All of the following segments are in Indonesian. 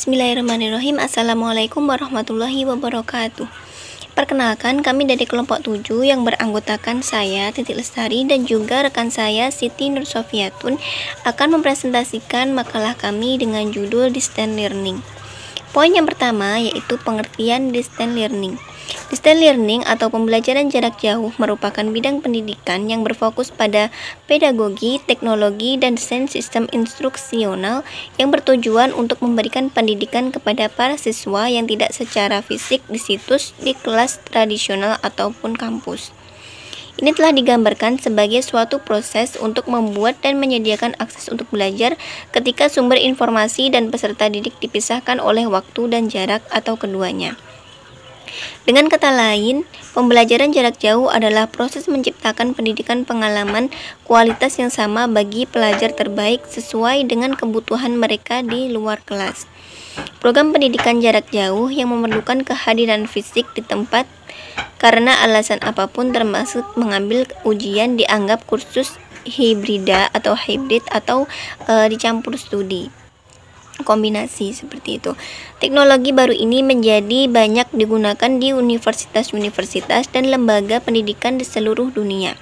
Bismillahirrahmanirrahim. Assalamualaikum warahmatullahi wabarakatuh. Perkenalkan, kami dari kelompok 7 yang beranggotakan saya, Titik Lestari, dan juga rekan saya, Siti Nur Sofiatun, akan mempresentasikan makalah kami dengan judul Distance Learning. Poin yang pertama yaitu pengertian Distance Learning. Distance Learning atau pembelajaran jarak jauh merupakan bidang pendidikan yang berfokus pada pedagogi, teknologi, dan desain sistem instruksional yang bertujuan untuk memberikan pendidikan kepada para siswa yang tidak secara fisik di situs di kelas tradisional ataupun kampus. Ini telah digambarkan sebagai suatu proses untuk membuat dan menyediakan akses untuk belajar ketika sumber informasi dan peserta didik dipisahkan oleh waktu dan jarak atau keduanya. Dengan kata lain, pembelajaran jarak jauh adalah proses menciptakan pendidikan pengalaman kualitas yang sama bagi pelajar terbaik sesuai dengan kebutuhan mereka di luar kelas. Program pendidikan jarak jauh yang memerlukan kehadiran fisik di tempat karena alasan apapun termasuk mengambil ujian dianggap kursus hibrid atau dicampur studi. Kombinasi seperti itu. Teknologi baru ini menjadi banyak digunakan di universitas-universitas dan lembaga pendidikan di seluruh dunia.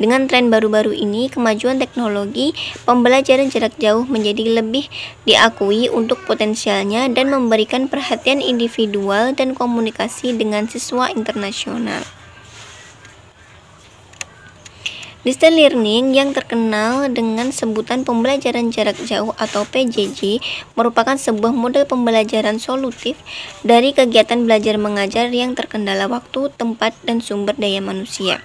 Dengan tren baru-baru ini, kemajuan teknologi pembelajaran jarak jauh menjadi lebih diakui untuk potensialnya dan memberikan perhatian individual dan komunikasi dengan siswa internasional. Distance Learning yang terkenal dengan sebutan pembelajaran jarak jauh atau PJJ merupakan sebuah model pembelajaran solutif dari kegiatan belajar mengajar yang terkendala waktu, tempat, dan sumber daya manusia.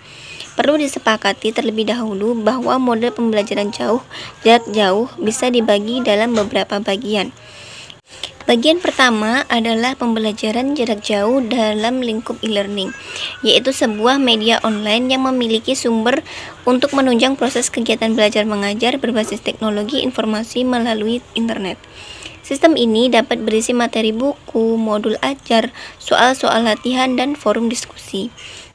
Perlu disepakati terlebih dahulu bahwa model pembelajaran jarak jauh bisa dibagi dalam beberapa bagian. Bagian pertama adalah pembelajaran jarak jauh dalam lingkup e-learning, yaitu sebuah media online yang memiliki sumber untuk menunjang proses kegiatan belajar mengajar berbasis teknologi informasi melalui internet. Sistem ini dapat berisi materi buku, modul ajar, soal-soal latihan, dan forum diskusi.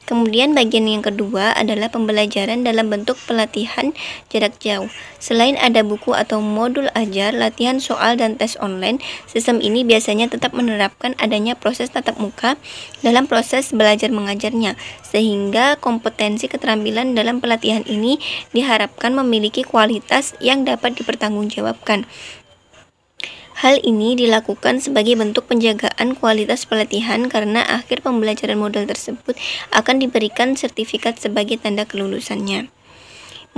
Kemudian bagian yang kedua adalah pembelajaran dalam bentuk pelatihan jarak jauh. Selain ada buku atau modul ajar, latihan soal, dan tes online, sistem ini biasanya tetap menerapkan adanya proses tatap muka dalam proses belajar mengajarnya, sehingga kompetensi keterampilan dalam pelatihan ini diharapkan memiliki kualitas yang dapat dipertanggungjawabkan. Hal ini dilakukan sebagai bentuk penjagaan kualitas pelatihan karena akhir pembelajaran model tersebut akan diberikan sertifikat sebagai tanda kelulusannya.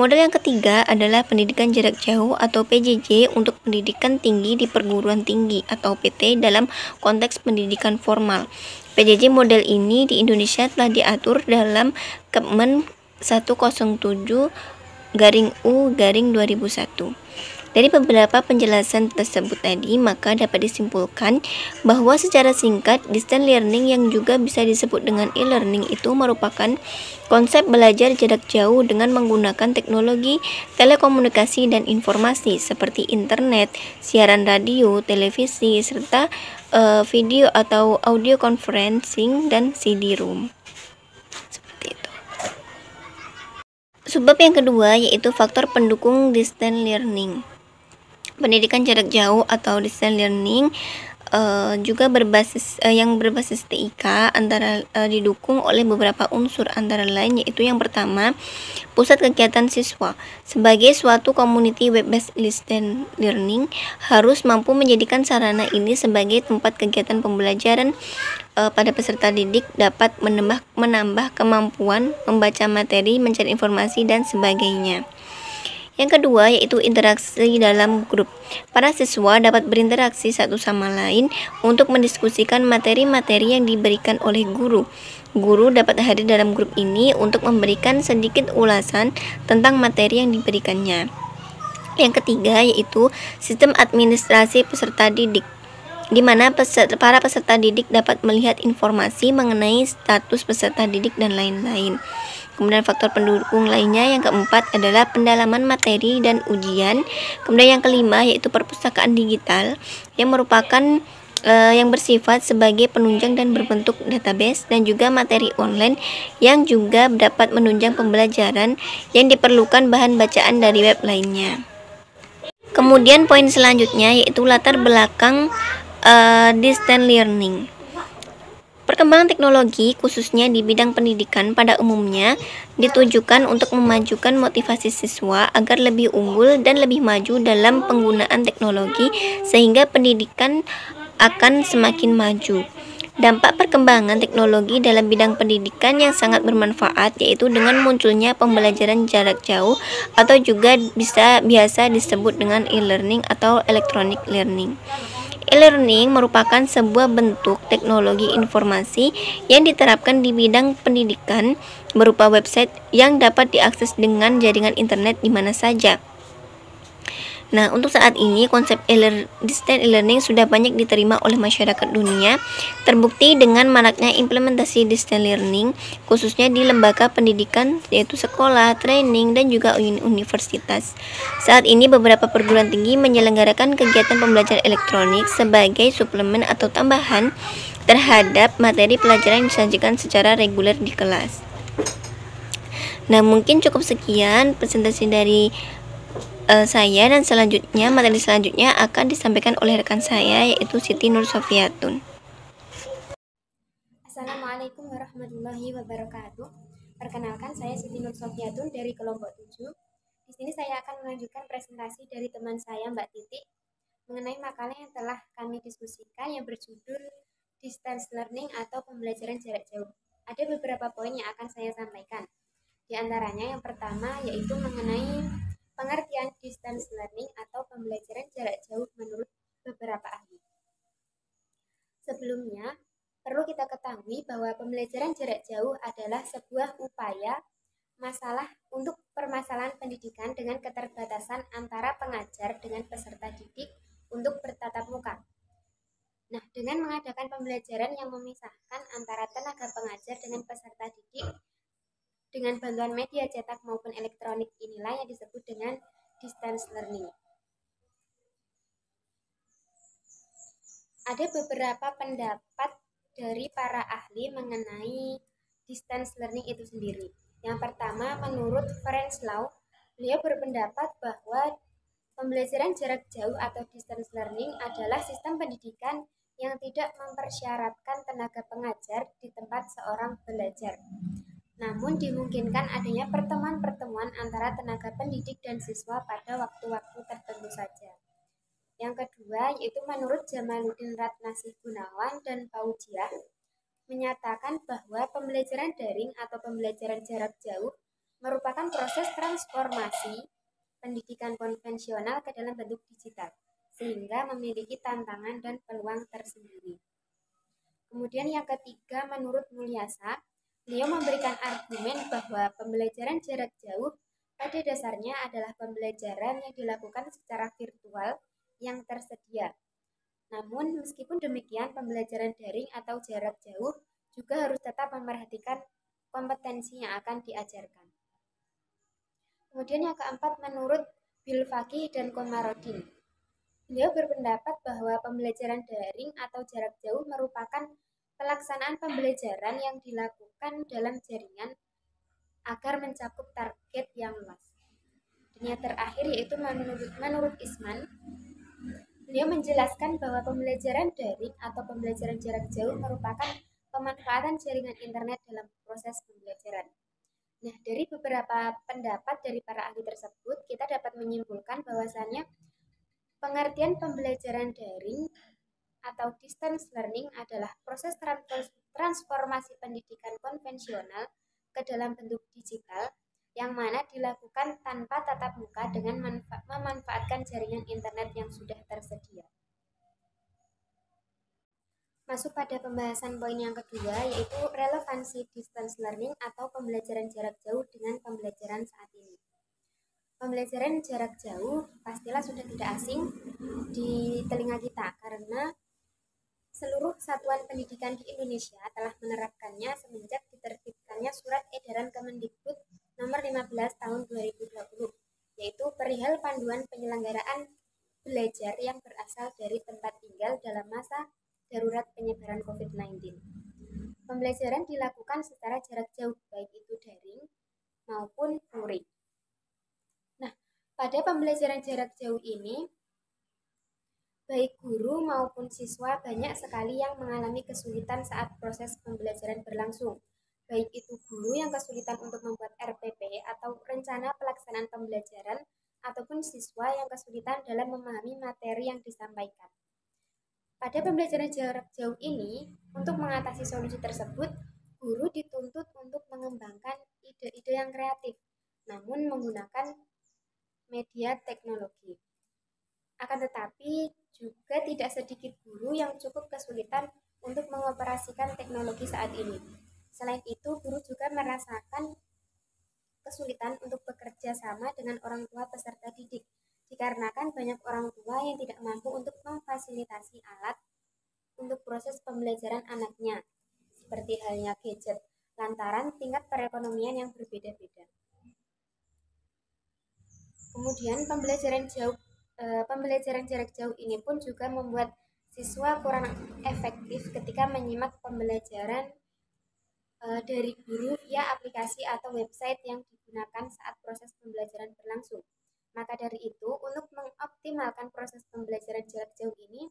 Model yang ketiga adalah pendidikan jarak jauh atau PJJ untuk pendidikan tinggi di perguruan tinggi atau PT dalam konteks pendidikan formal. PJJ model ini di Indonesia telah diatur dalam Kepmen 107/U/2001. Dari beberapa penjelasan tersebut tadi, maka dapat disimpulkan bahwa secara singkat, distance learning yang juga bisa disebut dengan e-learning itu merupakan konsep belajar jarak jauh dengan menggunakan teknologi telekomunikasi dan informasi seperti internet, siaran radio, televisi, serta video atau audio conferencing dan CD-ROM. Seperti itu. Subbab yang kedua yaitu faktor pendukung distance learning. Pendidikan jarak jauh atau distance learning juga berbasis TIK antara didukung oleh beberapa unsur antara lain yaitu yang pertama, pusat kegiatan siswa. Sebagai suatu community web-based distance learning harus mampu menjadikan sarana ini sebagai tempat kegiatan pembelajaran pada peserta didik dapat menambah kemampuan membaca materi, mencari informasi, dan sebagainya. Yang kedua yaitu interaksi dalam grup. Para siswa dapat berinteraksi satu sama lain untuk mendiskusikan materi-materi yang diberikan oleh guru. Guru dapat hadir dalam grup ini untuk memberikan sedikit ulasan tentang materi yang diberikannya. Yang ketiga yaitu sistem administrasi peserta didik, di mana para peserta didik dapat melihat informasi mengenai status peserta didik dan lain-lain. Kemudian faktor pendukung lainnya yang keempat adalah pendalaman materi dan ujian. Kemudian yang kelima yaitu perpustakaan digital yang merupakan yang bersifat sebagai penunjang dan berbentuk database, dan juga materi online yang juga dapat menunjang pembelajaran yang diperlukan bahan bacaan dari web lainnya. Kemudian poin selanjutnya yaitu latar belakang distance learning. Perkembangan teknologi, khususnya di bidang pendidikan pada umumnya, ditujukan untuk memajukan motivasi siswa agar lebih unggul dan lebih maju dalam penggunaan teknologi, sehingga pendidikan akan semakin maju. Dampak perkembangan teknologi dalam bidang pendidikan yang sangat bermanfaat yaitu dengan munculnya pembelajaran jarak jauh atau juga biasa disebut dengan e-learning atau electronic learning. E-learning merupakan sebuah bentuk teknologi informasi yang diterapkan di bidang pendidikan berupa website yang dapat diakses dengan jaringan internet di mana saja. Nah, untuk saat ini konsep distance e-learning sudah banyak diterima oleh masyarakat dunia, terbukti dengan maraknya implementasi distance learning khususnya di lembaga pendidikan yaitu sekolah, training, dan juga universitas. Saat ini beberapa perguruan tinggi menyelenggarakan kegiatan pembelajaran elektronik sebagai suplemen atau tambahan terhadap materi pelajaran yang disajikan secara reguler di kelas. Nah, mungkin cukup sekian presentasi dari saya, dan materi selanjutnya akan disampaikan oleh rekan saya yaitu Siti Nur Sofiatun. Assalamualaikum warahmatullahi wabarakatuh. Perkenalkan, saya Siti Nur Sofiatun dari kelompok 7. Di sini saya akan melanjutkan presentasi dari teman saya Mbak Titik mengenai makalah yang telah kami diskusikan yang berjudul Distance Learning atau pembelajaran jarak jauh. Ada beberapa poin yang akan saya sampaikan. Di antaranya yang pertama yaitu mengenai pengertian distance learning atau pembelajaran jarak jauh menurut beberapa ahli. Sebelumnya, perlu kita ketahui bahwa pembelajaran jarak jauh adalah sebuah upaya untuk permasalahan pendidikan dengan keterbatasan antara pengajar dengan peserta didik untuk bertatap muka. Nah, dengan mengadakan pembelajaran yang memisahkan antara tenaga pengajar dengan peserta didik dengan bantuan media cetak maupun elektronik, inilah yang disebut dengan distance learning. Ada beberapa pendapat dari para ahli mengenai distance learning itu sendiri. Yang pertama, menurut Ferenc Lau, beliau berpendapat bahwa pembelajaran jarak jauh atau distance learning adalah sistem pendidikan yang tidak mempersyaratkan tenaga pengajar di tempat seorang belajar. Namun dimungkinkan adanya pertemuan-pertemuan antara tenaga pendidik dan siswa pada waktu-waktu tertentu saja. Yang kedua, yaitu menurut Jamaluddin Ratnasih Gunawan dan Paujiah, menyatakan bahwa pembelajaran daring atau pembelajaran jarak jauh merupakan proses transformasi pendidikan konvensional ke dalam bentuk digital, sehingga memiliki tantangan dan peluang tersendiri. Kemudian yang ketiga, menurut Mulyasa, beliau memberikan argumen bahwa pembelajaran jarak jauh pada dasarnya adalah pembelajaran yang dilakukan secara virtual yang tersedia. Namun, meskipun demikian, pembelajaran daring atau jarak jauh juga harus tetap memperhatikan kompetensi yang akan diajarkan. Kemudian yang keempat, menurut Bil Fakih dan Komarudin, beliau berpendapat bahwa pembelajaran daring atau jarak jauh merupakan pelaksanaan pembelajaran yang dilakukan dalam jaringan agar mencakup target yang luas. Dan yang terakhir yaitu menurut Isman, beliau menjelaskan bahwa pembelajaran daring atau pembelajaran jarak jauh merupakan pemanfaatan jaringan internet dalam proses pembelajaran. Nah, dari beberapa pendapat dari para ahli tersebut, kita dapat menyimpulkan bahwasannya pengertian pembelajaran daring atau distance learning adalah proses transformasi pendidikan konvensional ke dalam bentuk digital yang mana dilakukan tanpa tatap muka dengan memanfaatkan jaringan internet yang sudah tersedia. Masuk pada pembahasan poin yang kedua, yaitu relevansi distance learning atau pembelajaran jarak jauh dengan pembelajaran saat ini. Pembelajaran jarak jauh pastilah sudah tidak asing di telinga kita karena seluruh satuan pendidikan di Indonesia telah menerapkannya semenjak diterbitkannya Surat Edaran Kemendikbud nomor 15 tahun 2020, yaitu perihal panduan penyelenggaraan belajar yang berasal dari tempat tinggal dalam masa darurat penyebaran COVID-19. Pembelajaran dilakukan secara jarak jauh, baik itu daring maupun luring. Nah, pada pembelajaran jarak jauh ini, baik guru maupun siswa banyak sekali yang mengalami kesulitan saat proses pembelajaran berlangsung. Baik itu guru yang kesulitan untuk membuat RPP atau rencana pelaksanaan pembelajaran, ataupun siswa yang kesulitan dalam memahami materi yang disampaikan. Pada pembelajaran jarak jauh ini, untuk mengatasi solusi tersebut, guru dituntut untuk mengembangkan ide-ide yang kreatif, namun menggunakan media teknologi. Akan tetapi, juga tidak sedikit guru yang cukup kesulitan untuk mengoperasikan teknologi saat ini. Selain itu, guru juga merasakan kesulitan untuk bekerja sama dengan orang tua peserta didik, dikarenakan banyak orang tua yang tidak mampu untuk memfasilitasi alat untuk proses pembelajaran anaknya, seperti halnya gadget, lantaran tingkat perekonomian yang berbeda-beda. Kemudian pembelajaran jarak jauh ini pun juga membuat siswa kurang efektif ketika menyimak pembelajaran dari guru via aplikasi atau website yang digunakan saat proses pembelajaran berlangsung. Maka dari itu, untuk mengoptimalkan proses pembelajaran jarak jauh ini,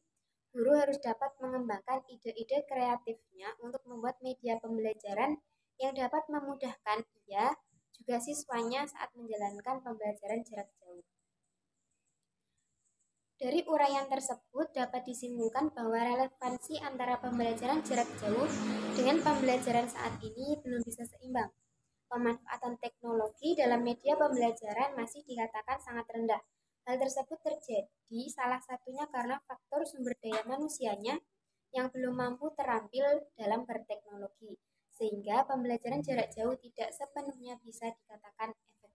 guru harus dapat mengembangkan ide-ide kreatifnya untuk membuat media pembelajaran yang dapat memudahkan ia juga siswanya saat menjalankan pembelajaran jarak jauh. Dari uraian tersebut dapat disimpulkan bahwa relevansi antara pembelajaran jarak jauh dengan pembelajaran saat ini belum bisa seimbang. Pemanfaatan teknologi dalam media pembelajaran masih dikatakan sangat rendah. Hal tersebut terjadi salah satunya karena faktor sumber daya manusianya yang belum mampu terampil dalam berteknologi, sehingga pembelajaran jarak jauh tidak sepenuhnya bisa dikatakan efektif.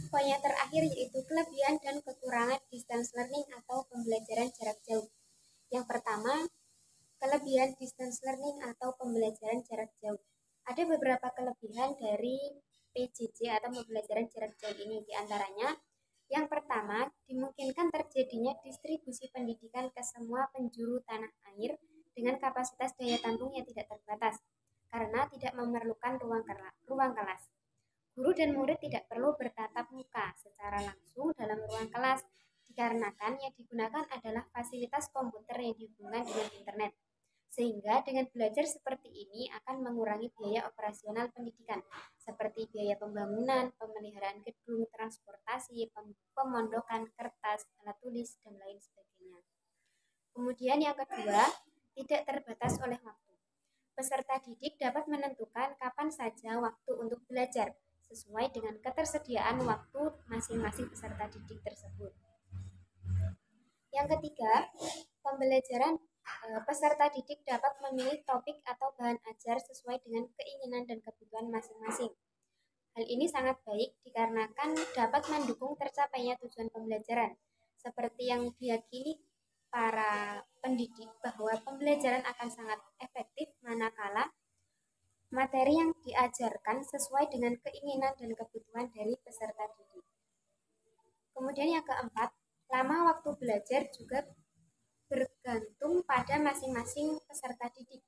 Poin yang terakhir yaitu kelebihan dan kekurangan distance learning atau pembelajaran jarak jauh. Yang pertama, kelebihan distance learning atau pembelajaran jarak jauh. Ada beberapa kelebihan dari PJJ atau pembelajaran jarak jauh ini. Di antaranya, yang pertama, dimungkinkan terjadinya distribusi pendidikan ke semua penjuru tanah air dengan kapasitas daya tampung yang tidak terbatas, karena tidak memerlukan ruang kelas. Guru dan murid tidak perlu bertatap muka secara langsung dalam ruang kelas, dikarenakan yang digunakan adalah fasilitas komputer yang dihubungkan dengan internet. Sehingga dengan belajar seperti ini akan mengurangi biaya operasional pendidikan, seperti biaya pembangunan, pemeliharaan gedung, transportasi, pemondokan kertas, alat tulis, dan lain sebagainya. Kemudian yang kedua, tidak terbatas oleh waktu. Peserta didik dapat menentukan kapan saja waktu untuk belajar, sesuai dengan ketersediaan waktu masing-masing peserta didik tersebut. Yang ketiga, pembelajaran peserta didik dapat memilih topik atau bahan ajar sesuai dengan keinginan dan kebutuhan masing-masing. Hal ini sangat baik dikarenakan dapat mendukung tercapainya tujuan pembelajaran, seperti yang diyakini para pendidik bahwa pembelajaran akan sangat efektif manakala materi yang diajarkan sesuai dengan keinginan dan kebutuhan dari peserta didik. Kemudian yang keempat, lama waktu belajar juga bergantung pada masing-masing peserta didik.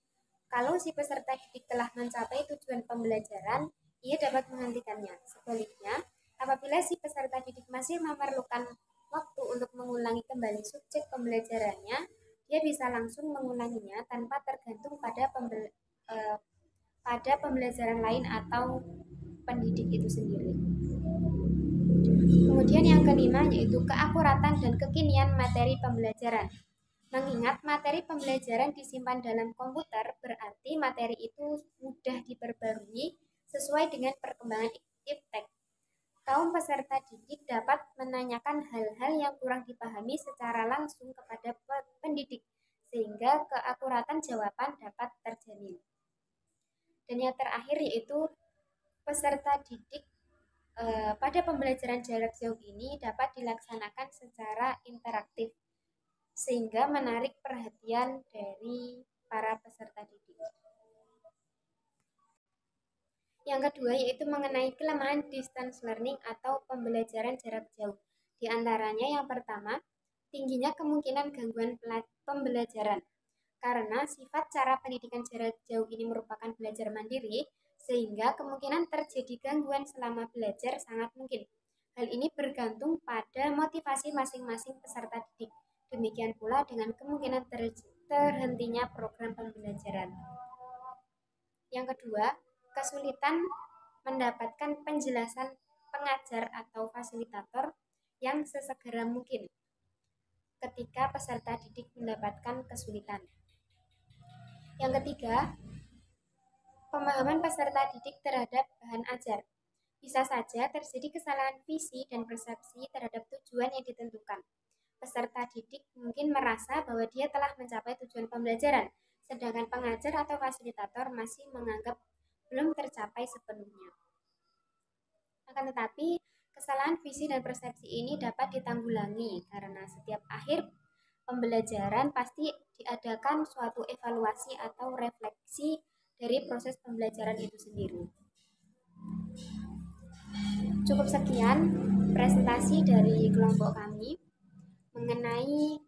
Kalau si peserta didik telah mencapai tujuan pembelajaran, ia dapat menghentikannya. Sebaliknya, apabila si peserta didik masih memerlukan waktu untuk mengulangi kembali subjek pembelajarannya, dia bisa langsung mengulanginya tanpa tergantung pada pembelajaran lain atau pendidik itu sendiri. Kemudian yang kelima yaitu keakuratan dan kekinian materi pembelajaran. Mengingat materi pembelajaran disimpan dalam komputer, berarti materi itu mudah diperbarui sesuai dengan perkembangan iptek. Kaum peserta didik dapat menanyakan hal-hal yang kurang dipahami secara langsung kepada pendidik, sehingga keakuratan jawaban dapat terjamin. Dan yang terakhir yaitu peserta didik pada pembelajaran jarak jauh ini dapat dilaksanakan secara interaktif, sehingga menarik perhatian dari para peserta didik. Yang kedua yaitu mengenai kelemahan distance learning atau pembelajaran jarak jauh. Di antaranya yang pertama, tingginya kemungkinan gangguan pembelajaran. Karena sifat cara pendidikan jarak jauh ini merupakan belajar mandiri, sehingga kemungkinan terjadi gangguan selama belajar sangat mungkin. Hal ini bergantung pada motivasi masing-masing peserta didik. Demikian pula dengan kemungkinan terhentinya program pembelajaran. Yang kedua, kesulitan mendapatkan penjelasan pengajar atau fasilitator yang sesegera mungkin ketika peserta didik mendapatkan kesulitan. Yang ketiga, pemahaman peserta didik terhadap bahan ajar. Bisa saja terjadi kesalahan visi dan persepsi terhadap tujuan yang ditentukan. Peserta didik mungkin merasa bahwa dia telah mencapai tujuan pembelajaran, sedangkan pengajar atau fasilitator masih menganggap belum tercapai sepenuhnya. Akan tetapi, kesalahan visi dan persepsi ini dapat ditanggulangi karena setiap akhir pembelajaran pasti diadakan suatu evaluasi atau refleksi dari proses pembelajaran itu sendiri. Cukup sekian presentasi dari kelompok kami mengenai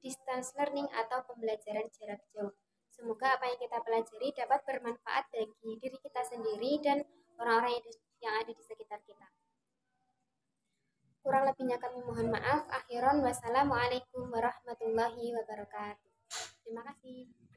distance learning atau pembelajaran jarak jauh. Semoga apa yang kita pelajari dapat bermanfaat bagi diri kita sendiri dan orang-orang yang ada di sekitar kita. Kurang lebihnya kami mohon maaf. Akhiron wassalamualaikum warahmatullahi wabarakatuh. Terima kasih.